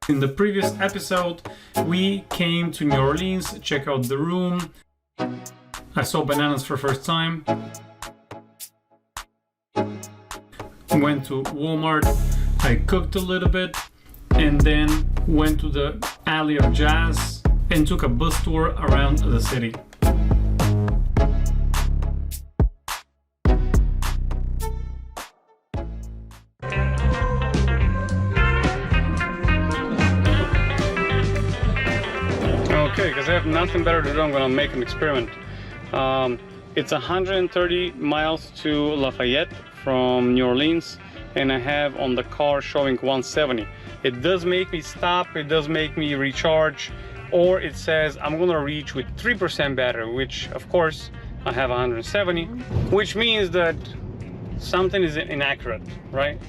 In the previous episode, we came to New Orleans, check out the room. I saw bananas for the first time. Went to Walmart, I cooked a little bit, and then went to the Alley of Jazz and took a bus tour around the city. Okay, because I have nothing better to do, I'm gonna make an experiment. It's 130 miles to Lafayette from New Orleans, and I have on the car showing 170. It does make me stop, it does make me recharge, or it says I'm gonna reach with 3% battery, which of course I have 170, which means that something is inaccurate, right?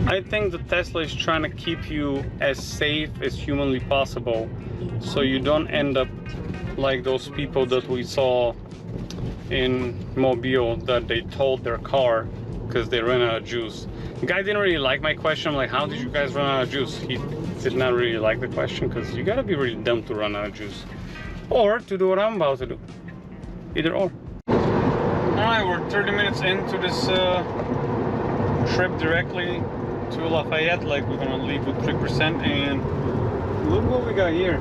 I think the Tesla is trying to keep you as safe as humanly possible, so you don't end up like those people that we saw in Mobile that they towed their car because they ran out of juice. The guy didn't really like my question. I'm like, how did you guys run out of juice? He did not really like the question because you gotta be really dumb to run out of juice, or to do what I'm about to do. Either or. Alright, we're 30 minutes into this trip directly to Lafayette. Like, we're gonna leave with 3%, and look what we got here.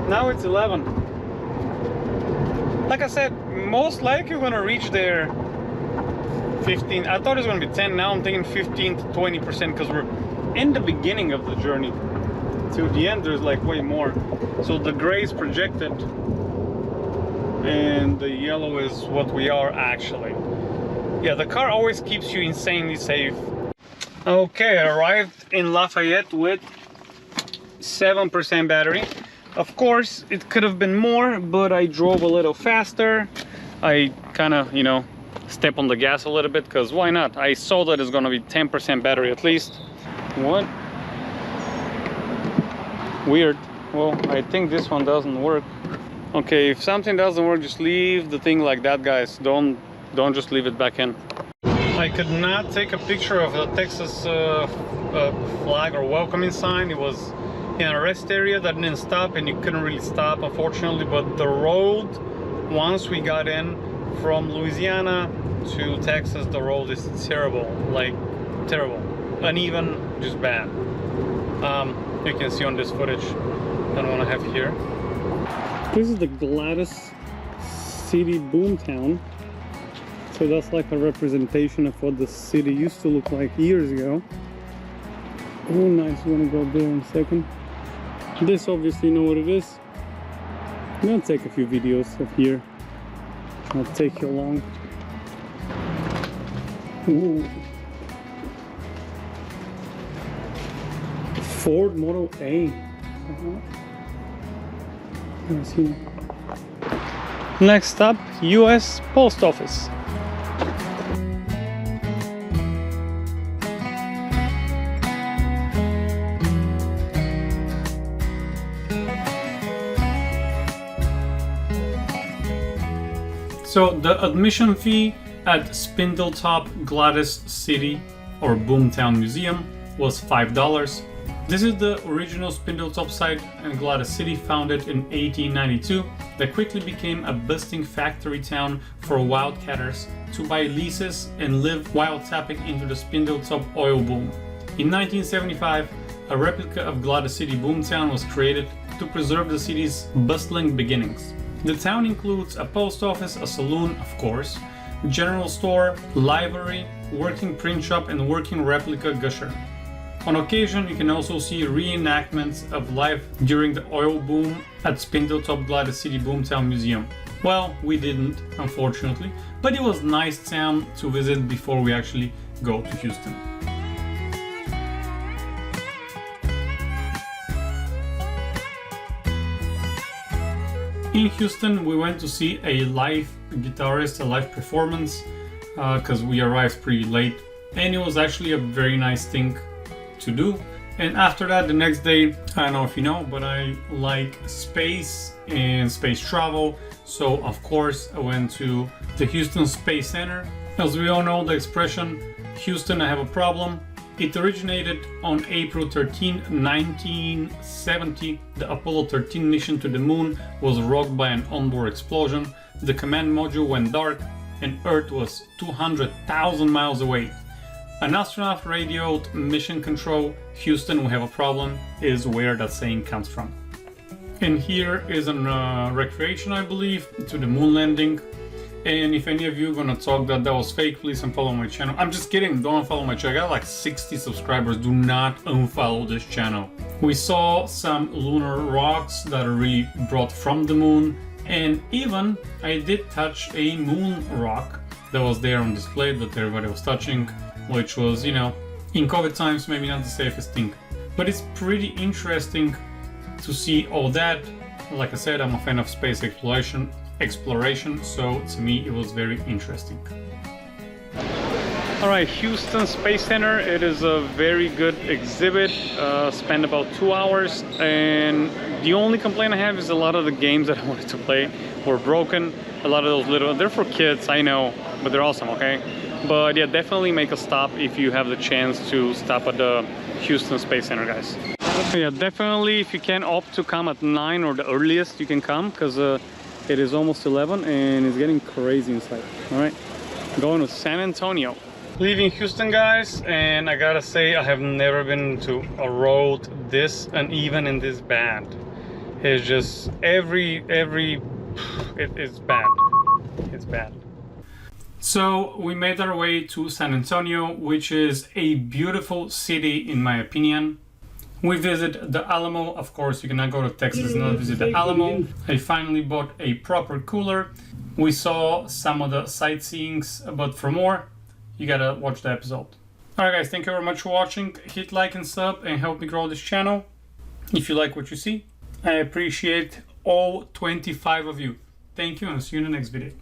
Now it's 11. Like I said, most likely we're gonna reach there 15. I thought it was gonna be 10. Now I'm thinking 15 to 20%, because we're in the beginning of the journey. To the end, there's like way more. So the gray is projected, and the yellow is what we are actually. Yeah, the car always keeps you insanely safe. Okay, I arrived in Lafayette with 7% battery. Of course, it could have been more, but I drove a little faster. I kind of, you know, step on the gas a little bit, because why not? I saw that it's gonna be 10% battery at least. What? Weird. Well, I think this one doesn't work. Okay, if something doesn't work, just leave the thing like that, guys. Don't just leave it back in. I could not take a picture of the Texas flag or welcoming sign. It was in a rest area that didn't stop, and you couldn't really stop, unfortunately. But the road, once we got in from Louisiana to Texas, the road is terrible, like terrible, uneven, just bad. You can see on this footage that I want to have here. This is the Glady city boomtown. So that's like a representation of what the city used to look like years ago. Oh, nice. I'm gonna go there in a second. This, obviously, you know what it is. I'm gonna take a few videos of here. I'll take you along. Ooh. Ford Model A. Next up, US Post Office. So the admission fee at Spindletop Glady City or Boomtown Museum was $5. This is the original Spindletop site in Glady City, founded in 1892, that quickly became a bustling factory town for wildcatters to buy leases and live while tapping into the Spindletop oil boom. In 1975, a replica of Glady City Boomtown was created to preserve the city's bustling beginnings. The town includes a post office, a saloon, of course, general store, library, working print shop, and working replica gusher. On occasion, you can also see reenactments of life during the oil boom at Spindletop Glady City Boomtown Museum. Well, we didn't, unfortunately, but it was a nice town to visit before we actually go to Houston. In Houston, we went to see a live guitarist, a live performance, because we arrived pretty late, and it was actually a very nice thing to do. And after that, the next day, I don't know if you know, but I like space and space travel, so of course I went to the Houston Space Center. As we all know the expression, Houston, I have a problem, It originated on April 13, 1970. The Apollo 13 mission to the moon was rocked by an onboard explosion. The command module went dark and Earth was 200,000 miles away. An astronaut radioed Mission Control, "Houston, we have a problem," is where that saying comes from. And here is a recreation, I believe, to the moon landing. And if any of you are gonna talk that was fake, please unfollow my channel. I'm just kidding, don't unfollow my channel. I got like 60 subscribers, do not unfollow this channel. We saw some lunar rocks that are really brought from the moon. And even I did touch a moon rock that was there on display that everybody was touching, which was, you know, in COVID times, maybe not the safest thing. But it's pretty interesting to see all that. Like I said, I'm a fan of space exploration, so to me it was very interesting. All right, Houston Space Center. It is a very good exhibit. Spent about 2 hours, and the only complaint I have is a lot of the games that I wanted to play were broken. A lot of those they're for kids, I know, but they're awesome, okay? But yeah, definitely make a stop if you have the chance to stop at the Houston Space Center, guys. Yeah, definitely if you can opt to come at 9 or the earliest you can come, because it is almost 11 and it's getting crazy inside. All right, going to San Antonio. Leaving Houston, guys, and I gotta say I have never been to a road this uneven and this bad. It's just it's bad. It's bad. So we made our way to San Antonio, which is a beautiful city in my opinion. We visited the Alamo. Of course, you cannot go to Texas and not visit the Alamo. I finally bought a proper cooler. We saw some of the sightseeings, but for more, you gotta watch the episode. Alright guys, thank you very much for watching. Hit like and sub and help me grow this channel. If you like what you see, I appreciate all 25 of you. Thank you and I'll see you in the next video.